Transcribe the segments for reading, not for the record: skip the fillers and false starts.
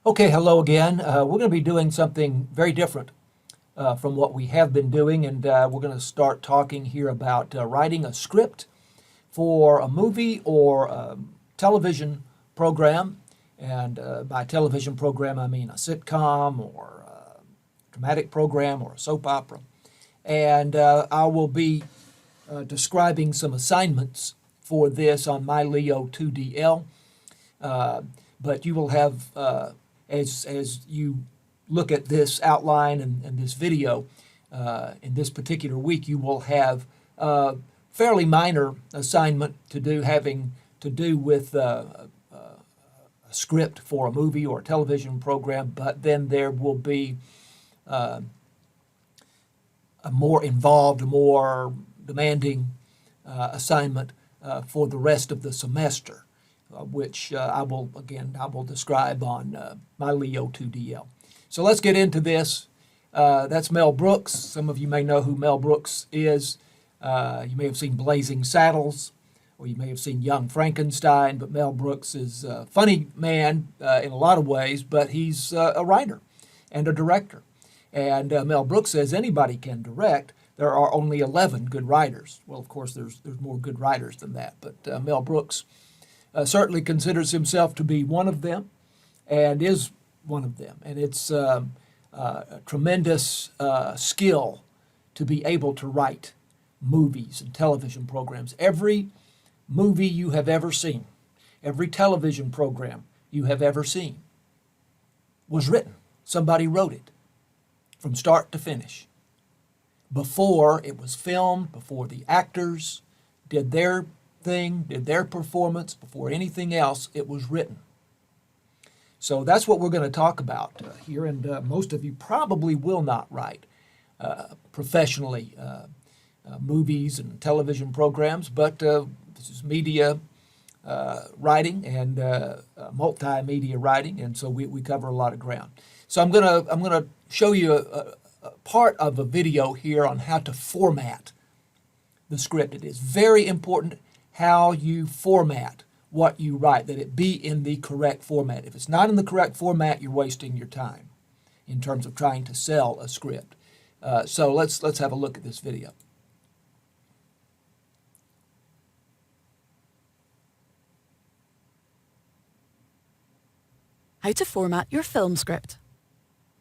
Okay, hello again. We're going to be doing something very different from what we have been doing, and we're going to start talking here about writing a script for a movie or a television program. And by television program, I mean a sitcom or a dramatic program or a soap opera. And I will be describing some assignments for this on my Leo 2DL. But you will have, as you look at this outline and this video in this particular week, you will have a fairly minor assignment to do having to do with a script for a movie or a television program, but then there will be a more involved, more demanding assignment for the rest of the semester, which I will describe on my Leo 2DL. So let's get into this. That's Mel Brooks. Some of you may know who Mel Brooks is. You may have seen Blazing Saddles, or you may have seen Young Frankenstein, but Mel Brooks is a funny man in a lot of ways, but he's a writer and a director. And Mel Brooks says anybody can direct. There are only 11 good writers. Well, of course, there's more good writers than that, but Mel Brooks certainly considers himself to be one of them and is one of them. And it's a tremendous skill to be able to write movies and television programs. Every movie you have ever seen, every television program you have ever seen was written. Somebody wrote it from start to finish. Before it was filmed, before the actors did their thing, did their performance, before anything else, it was written. So that's what we're going to talk about here, and most of you probably will not write professionally movies and television programs, but this is media writing and multimedia writing, and so we cover a lot of ground. So I'm gonna show you a part of a video here on how to format the script. It is very important how you format what you write, that it be in the correct format. If it's not in the correct format, you're wasting your time in terms of trying to sell a script. So let's have a look at this video. How to format your film script.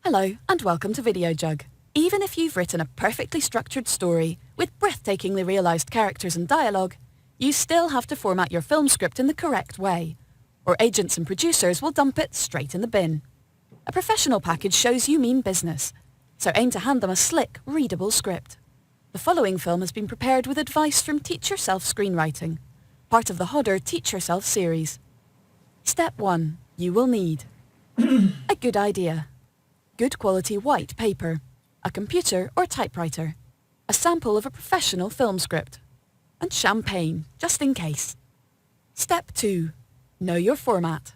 Hello and welcome to Video Jug. Even if you've written a perfectly structured story with breathtakingly realised characters and dialogue, you still have to format your film script in the correct way, or agents and producers will dump it straight in the bin. A professional package shows you mean business, so aim to hand them a slick, readable script. The following film has been prepared with advice from Teach Yourself Screenwriting, part of the Hodder Teach Yourself series. Step 1. You will need a good idea, good quality white paper, a computer or typewriter, a sample of a professional film script, and champagne, just in case. Step 2. Know your format.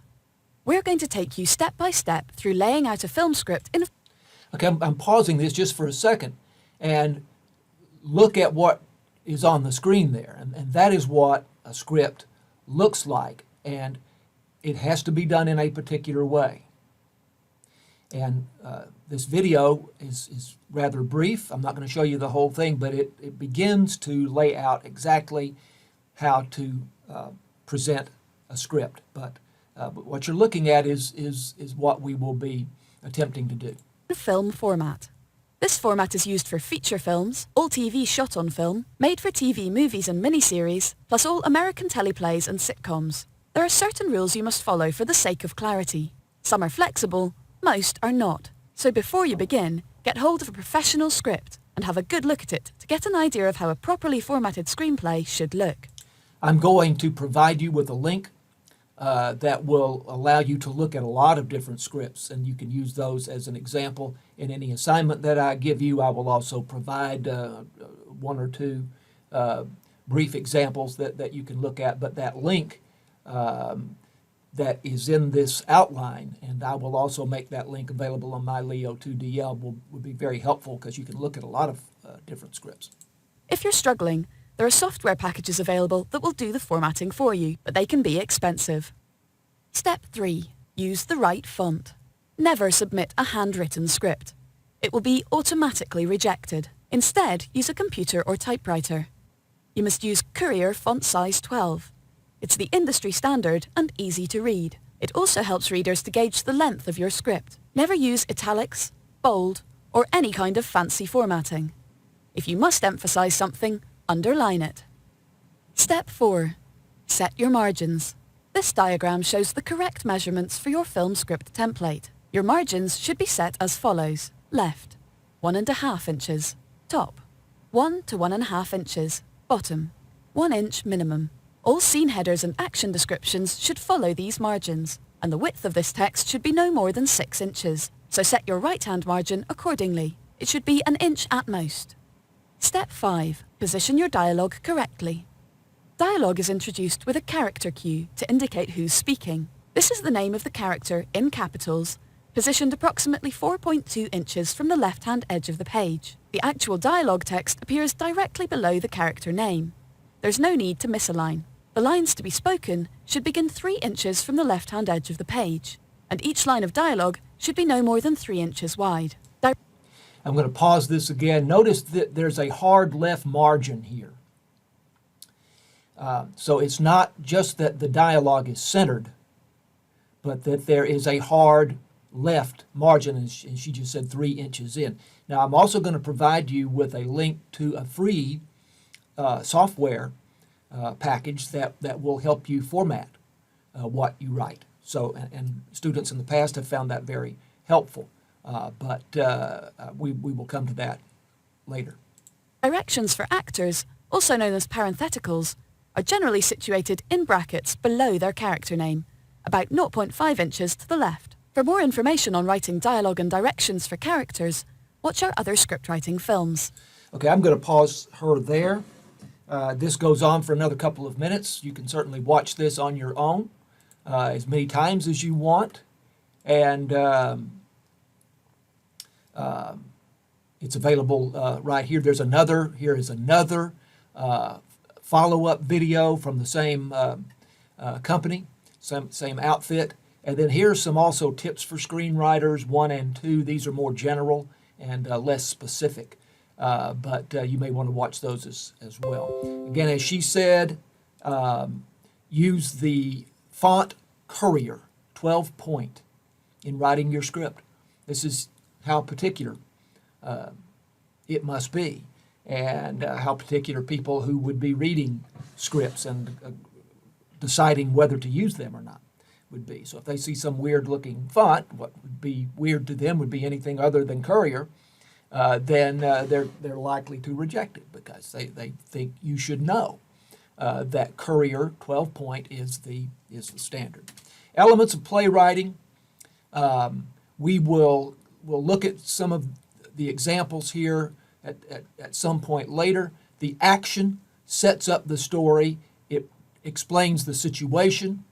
We're going to take you step by step through laying out a film script in a... Okay, I'm pausing this just for a second and look at what is on the screen there. And that is what a script looks like. And it has to be done in a particular way. And this video is rather brief. I'm not going to show you the whole thing, but it begins to lay out exactly how to present a script. But what you're looking at is what we will be attempting to do. Film format. This format is used for feature films, all TV shot on film, made-for-TV movies and miniseries, plus all American teleplays and sitcoms. There are certain rules you must follow for the sake of clarity. Some are flexible, most are not. So before you begin, get hold of a professional script and have a good look at it to get an idea of how a properly formatted screenplay should look. I'm going to provide you with a link that will allow you to look at a lot of different scripts, and you can use those as an example in any assignment that I give you. I will also provide one or two brief examples that you can look at, but that link that is in this outline, and I will also make that link available on my Leo 2DL, will be very helpful because you can look at a lot of different scripts. If you're struggling, there are software packages available that will do the formatting for you, but they can be expensive. Step 3. Use the right font. Never submit a handwritten script. It will be automatically rejected. Instead, use a computer or typewriter. You must use Courier font size 12. It's the industry standard and easy to read. It also helps readers to gauge the length of your script. Never use italics, bold, or any kind of fancy formatting. If you must emphasize something, underline it. Step 4. Set your margins. This diagram shows the correct measurements for your film script template. Your margins should be set as follows. Left, 1.5 inches. Top, 1 to 1.5 inches. Bottom, 1 inch minimum. All scene headers and action descriptions should follow these margins, and the width of this text should be no more than 6 inches. So set your right-hand margin accordingly. It should be 1 inch at most. Step 5. Position your dialogue correctly. Dialogue is introduced with a character cue to indicate who's speaking. This is the name of the character in capitals, positioned approximately 4.2 inches from the left-hand edge of the page. The actual dialogue text appears directly below the character name. There's no need to miss a line. The lines to be spoken should begin 3 inches from the left-hand edge of the page, and each line of dialogue should be no more than 3 inches wide. I'm going to pause this again. Notice that there's a hard left margin here. So it's not just that the dialogue is centered, but that there is a hard left margin, and she just said 3 inches in. Now, I'm also going to provide you with a link to a free software package that will help you format what you write. So, and students in the past have found that very helpful, but we will come to that later. Directions for actors, also known as parentheticals, are generally situated in brackets below their character name, about 0.5 inches to the left. For more information on writing dialogue and directions for characters, watch our other script writing films. Okay, I'm going to pause her there. This goes on for another couple of minutes. You can certainly watch this on your own as many times as you want. And it's available right here. Here is another follow-up video from the same company, same outfit. And then here's some also tips for screenwriters, 1 and 2. These are more general and less specific, but you may want to watch those as well. Again, as she said, use the font Courier 12 point in writing your script. This is how particular it must be, and how particular people who would be reading scripts and deciding whether to use them or not would be. So if they see some weird-looking font, what would be weird to them would be anything other than Courier, then they're likely to reject it because they think you should know that Courier 12 point is the standard. Elements of playwriting. We will look at some of the examples here at some point later. The action sets up the story. It explains the situation,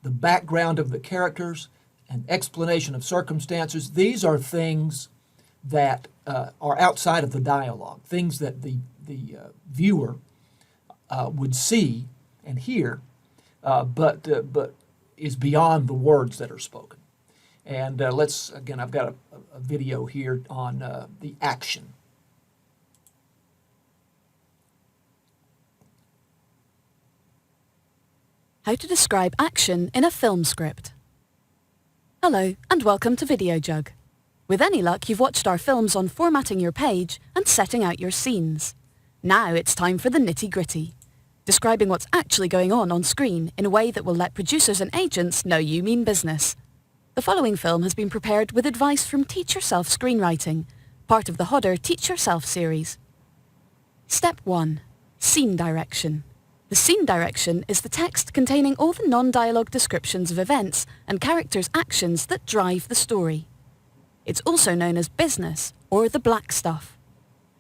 the background of the characters, an explanation of circumstances. These are things that are outside of the dialogue, things that the viewer would see and hear, but is beyond the words that are spoken. And I've got a video here on the action. How to describe action in a film script. Hello, and welcome to Video Jug. With any luck, you've watched our films on formatting your page and setting out your scenes. Now it's time for the nitty-gritty, describing what's actually going on screen in a way that will let producers and agents know you mean business. The following film has been prepared with advice from Teach Yourself Screenwriting, part of the Hodder Teach Yourself series. Step 1. Scene direction. The scene direction is the text containing all the non-dialogue descriptions of events and characters' actions that drive the story. It's also known as business, or the black stuff.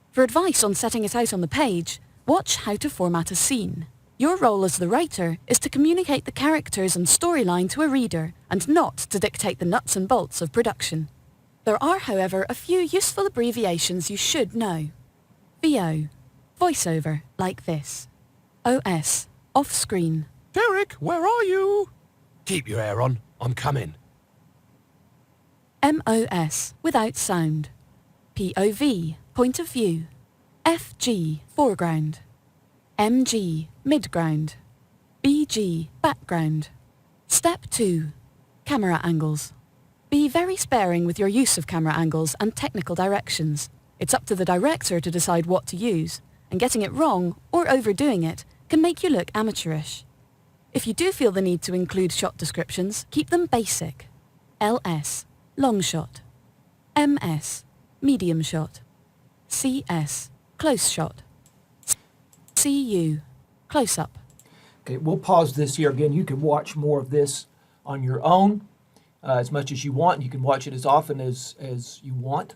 For advice on setting it out on the page, watch How to Format a Scene. Your role as the writer is to communicate the characters and storyline to a reader, and not to dictate the nuts and bolts of production. There are, however, a few useful abbreviations you should know. VO, voiceover, like this. OS, off-screen. Derek, where are you? Keep your hair on. I'm coming. MOS, without sound. POV, point of view. FG, foreground. MG, midground. BG, background. Step 2. Camera angles. Be very sparing with your use of camera angles and technical directions. It's up to the director to decide what to use, and getting it wrong or overdoing it can make you look amateurish. If you do feel the need to include shot descriptions, keep them basic. LS, long shot. MS, medium shot. CS, close shot. CU, close up. Okay, we'll pause this here again. You can watch more of this on your own as much as you want. You can watch it as often as you want.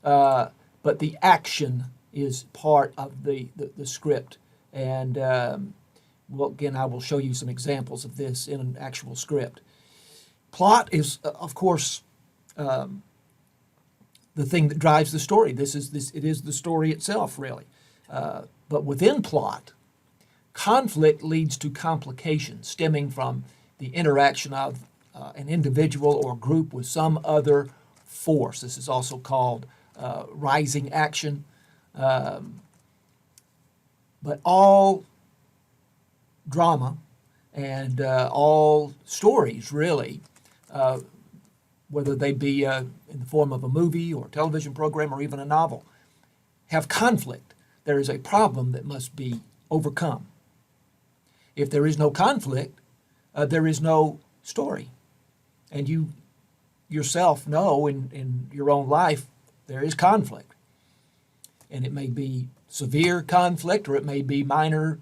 But the action is part of the script. And well, again, I will show you some examples of this in an actual script. Plot is, of course, the thing that drives the story. It is the story itself, really. But within plot, conflict leads to complications stemming from the interaction of an individual or group with some other force. This is also called rising action. But all drama and all stories, really, whether they be in the form of a movie or television program or even a novel, have conflict. There is a problem that must be overcome. If there is no conflict, there is no story. And you yourself know in your own life there is conflict. And it may be severe conflict or it may be minor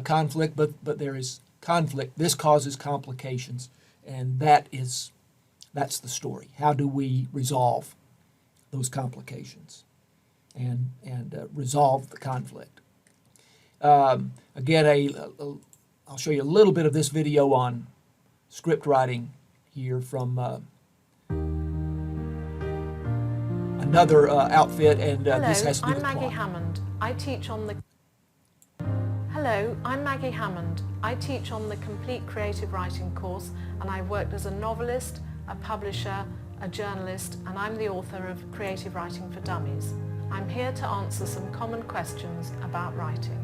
conflict, but there is conflict. This causes complications, and that's the story. How do we resolve those complications and resolve the conflict? Again, I'll show you a little bit of this video on script writing here from another outfit, and this has to do with plot. I'm Maggie Hammond. I teach on the... Hello, I'm Maggie Hammond. I teach on the Complete Creative Writing course, and I've worked as a novelist, a publisher, a journalist, and I'm the author of Creative Writing for Dummies. I'm here to answer some common questions about writing.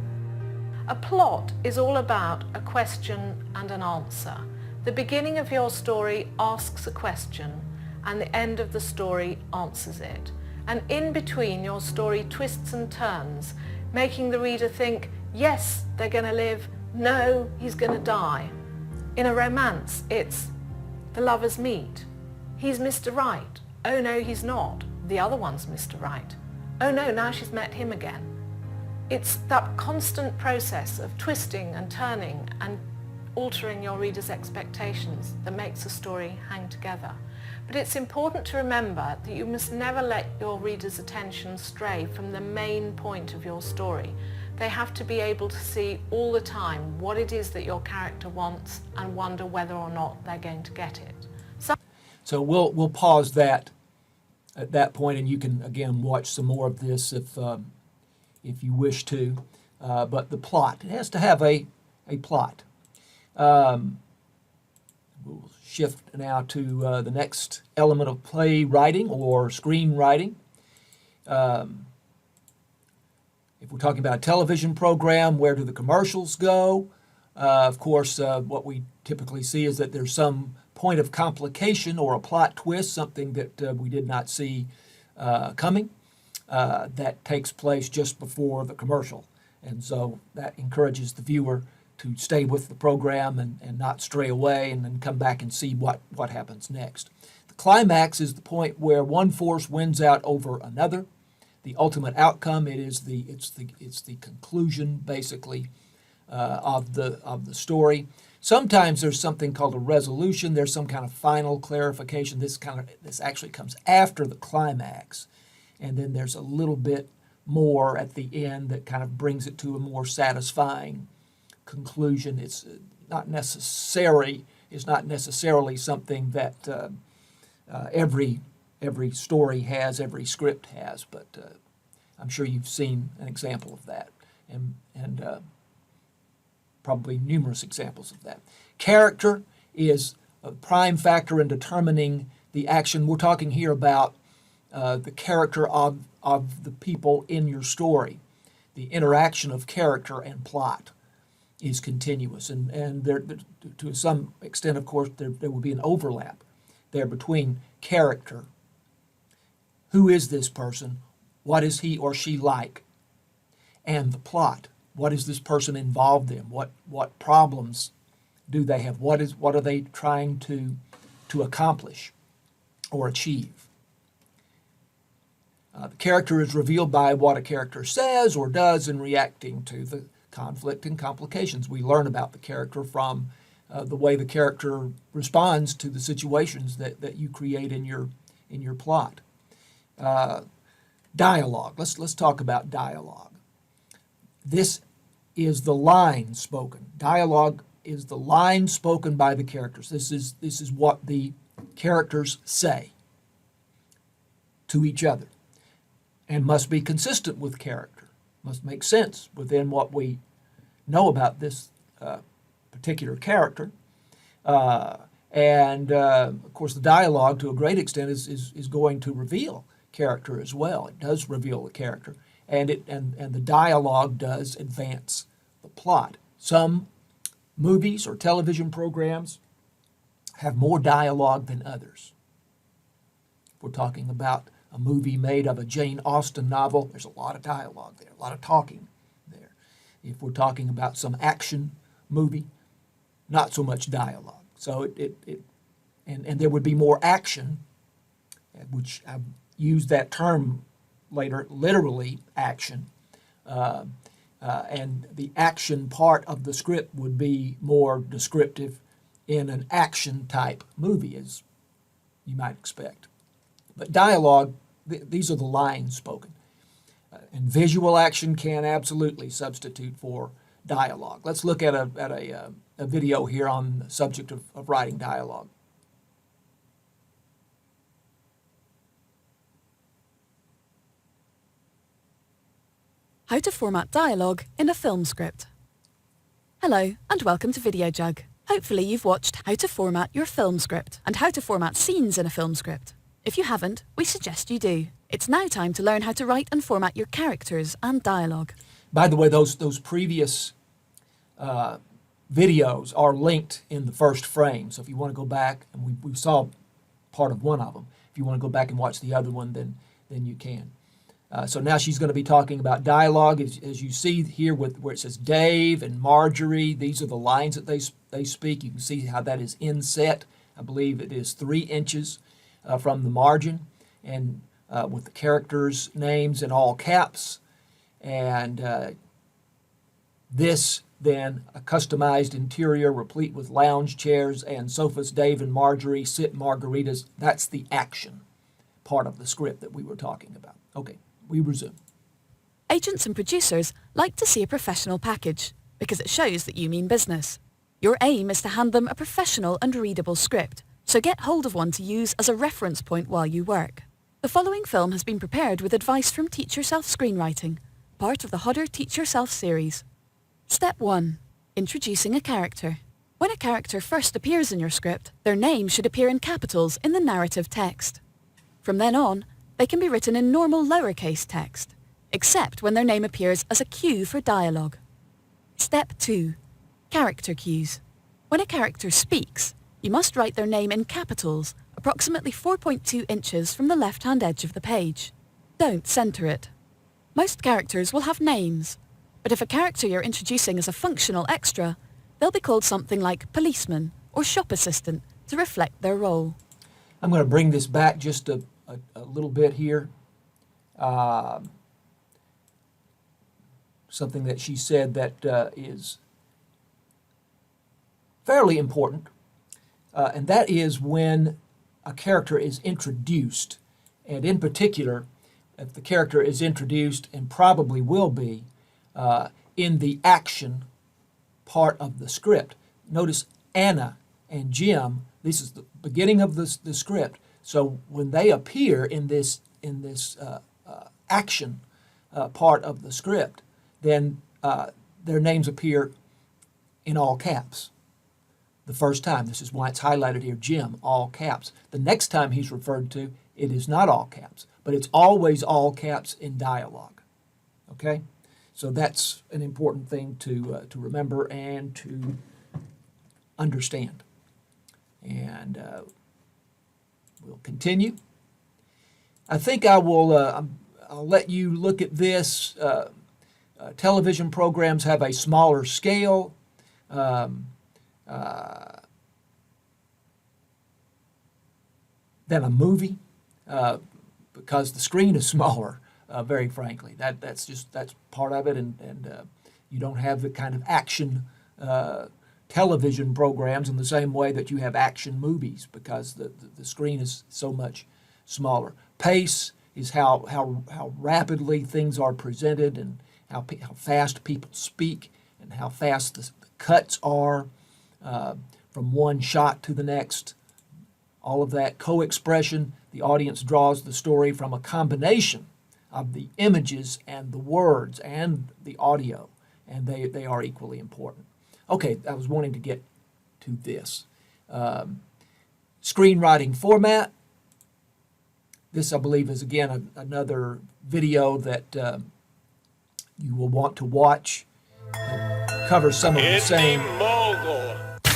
A plot is all about a question and an answer. The beginning of your story asks a question, and the end of the story answers it. And in between, your story twists and turns, making the reader think, yes, they're going to live, no, he's going to die. In a romance, it's the lovers meet. He's Mr. Right. Oh no, he's not. The other one's Mr. Right. Oh no, now she's met him again. It's that constant process of twisting and turning and altering your reader's expectations that makes a story hang together. But it's important to remember that you must never let your reader's attention stray from the main point of your story. They have to be able to see all the time what it is that your character wants and wonder whether or not they're going to get it. So we'll pause that at that point, and you can again watch some more of this if you wish to. But the plot, it has to have a plot. We'll shift now to the next element of playwriting or screenwriting. If we're talking about a television program, where do the commercials go? Of course, what we typically see is that there's some point of complication or a plot twist, something that we did not see coming, that takes place just before the commercial. And so that encourages the viewer to stay with the program and not stray away and then come back and see what happens next. The climax is the point where one force wins out over another. The ultimate outcome, it's the conclusion, basically, of the story. Sometimes there's something called a resolution. There's some kind of final clarification. This actually comes after the climax, and then there's a little bit more at the end that kind of brings it to a more satisfying conclusion. It's not necessarily something that every story has, every script has, but I'm sure you've seen an example of that, and probably numerous examples of that. Character is a prime factor in determining the action. We're talking here about the character of the people in your story. The interaction of character and plot is continuous, and there, to some extent, of course, there will be an overlap there between character. Who is this person? What is he or she like? And the plot. What is this person involved in? What problems do they have? What are they trying to accomplish or achieve? The character is revealed by what a character says or does in reacting to the conflict and complications. We learn about the character from the way the character responds to the situations that you create in your plot. Dialogue. Let's talk about dialogue. This is the line spoken. Dialogue is the line spoken by the characters. This is what the characters say to each other, and must be consistent with character, must make sense within what we know about this particular character. And of course, the dialogue, to a great extent, is going to reveal character as well. It does reveal the character, and the dialogue does advance the plot. Some movies or television programs have more dialogue than others. If we're talking about a movie made of a Jane Austen novel, there's a lot of dialogue there, a lot of talking there. If we're talking about some action movie, not so much dialogue. So and there would be more action, which I've used that term later, literally action, and the action part of the script would be more descriptive in an action type movie, as you might expect. But dialogue, these are the lines spoken. And visual action can absolutely substitute for dialogue. Let's look at a video here on the subject of writing dialogue. How to format dialogue in a film script. Hello and welcome to Video Jug. Hopefully you've watched how to format your film script and how to format scenes in a film script. If you haven't, we suggest you do. It's now time to learn how to write and format your characters and dialogue. By the way, those previous videos are linked in the first frame. So if you want to go back, and we saw part of one of them. If you want to go back and watch the other one, then you can. So now she's going to be talking about dialogue, as you see here where it says Dave and Marjorie. These are the lines that they speak. You can see how that is inset. I believe it is 3 inches from the margin, and with the characters' names in all caps. And this then, a customized interior replete with lounge chairs and sofas. Dave and Marjorie sip margaritas. That's the action part of the script that we were talking about. Okay. We resume. Agents and producers like to see a professional package because it shows that you mean business. Your aim is to hand them a professional and readable script, so get hold of one to use as a reference point while you work. The following film has been prepared with advice from Teach Yourself Screenwriting, part of the Hodder Teach Yourself series. Step 1. Introducing a character. When a character first appears in your script, their name should appear in capitals in the narrative text. From then on, they can be written in normal lowercase text, except when their name appears as a cue for dialogue. Step 2. Character cues. When a character speaks, you must write their name in capitals, approximately 4.2 inches from the left-hand edge of the page. Don't center it. Most characters will have names, but if a character you're introducing is a functional extra, they'll be called something like policeman or shop assistant to reflect their role. I'm going to bring this back just a little bit here. Something that she said that is fairly important, and that is when a character is introduced, and in particular, if the character is introduced, and probably will be, in the action part of the script. Notice Anna and Jim, this is the beginning of the script. So when they appear in this action part of the script, then their names appear in all caps. the first time. This is why it's highlighted here, Jim, all caps. The next time he's referred to, it is not all caps, but it's always all caps in dialogue. Okay? So that's an important thing to remember and to understand. And we'll continue. I think I will. I'll let you look at this. Television programs have a smaller scale. Than a movie, because the screen is smaller. Very frankly, that's part of it, and you don't have the kind of action television programs in the same way that you have action movies, because the screen is so much smaller. Pace is how rapidly things are presented, and how fast people speak, and how fast the cuts are from one shot to the next. All of that co-expression. The audience draws the story from a combination of the images and the words and the audio, and they are equally important. Okay, I was wanting to get to this. Screenwriting format. This, I believe, is again another video that you will want to watch. It covers some of the same.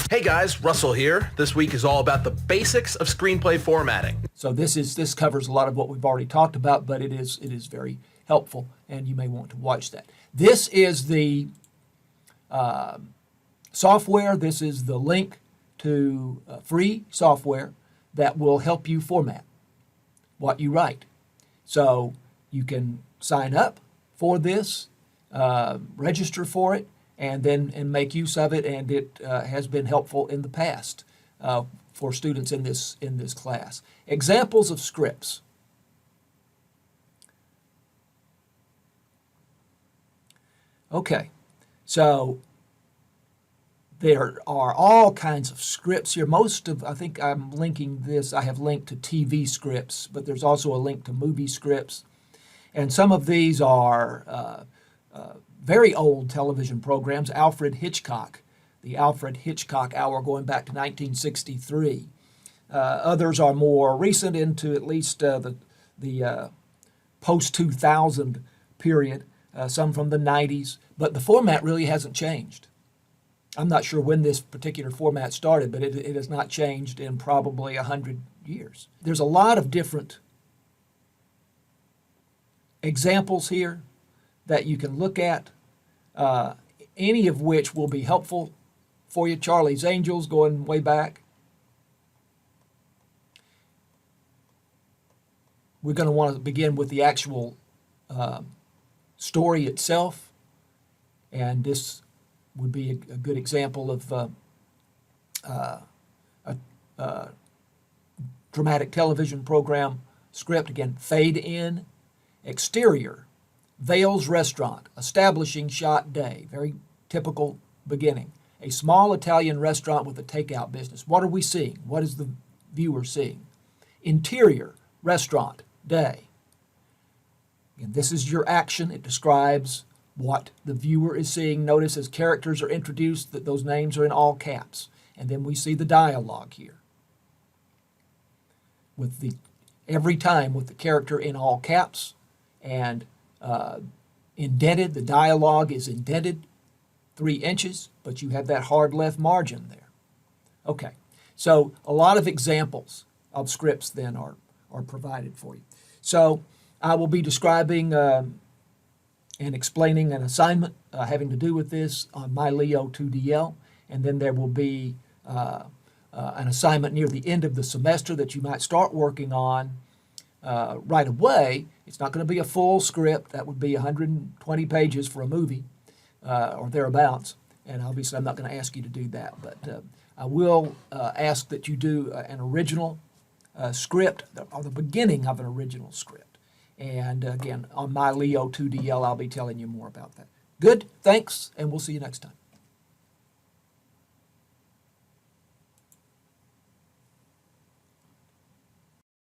Hey guys, Russell here. This week is all about the basics of screenplay formatting. So this covers a lot of what we've already talked about, but it is very helpful, and you may want to watch that. This is the software. This is the link to free software that will help you format what you write. So you can sign up for this, register for it, and make use of it, and it has been helpful in the past for students in this class. Examples of scripts. Okay, so there are all kinds of scripts here. I think I'm linking this, I have linked to TV scripts, but there's also a link to movie scripts. And some of these are very old television programs. The Alfred Hitchcock Hour, going back to 1963. Others are more recent, into at least the post-2000 period, some from the 90s, but the format really hasn't changed. I'm not sure when this particular format started, but it has not changed in probably 100 years. There's a lot of different examples here that you can look at, any of which will be helpful for you. Charlie's Angels, going way back. We're going to want to begin with the actual story itself, and this would be a good example of a dramatic television program script. Again, fade in, exterior, Vale's Restaurant, establishing shot day, very typical beginning. A small Italian restaurant with a takeout business. What are we seeing? What is the viewer seeing? Interior, restaurant, day. Again, this is your action. It describes what the viewer is seeing. Notice as characters are introduced that those names are in all caps. And then we see the dialogue here. Every time with the character in all caps and indented. The dialogue is indented 3 inches, but you have that hard left margin there. Okay, so a lot of examples of scripts then are provided for you. So I will be describing and explaining an assignment having to do with this on my Leo 2DL, and then there will be an assignment near the end of the semester that you might start working on right away. It's not going to be a full script. That would be 120 pages for a movie or thereabouts, and obviously I'm not going to ask you to do that, but I will ask that you do an original script, or the beginning of an original script. And again, on my Leo 2DL, I'll be telling you more about that. Good, thanks, and we'll see you next time.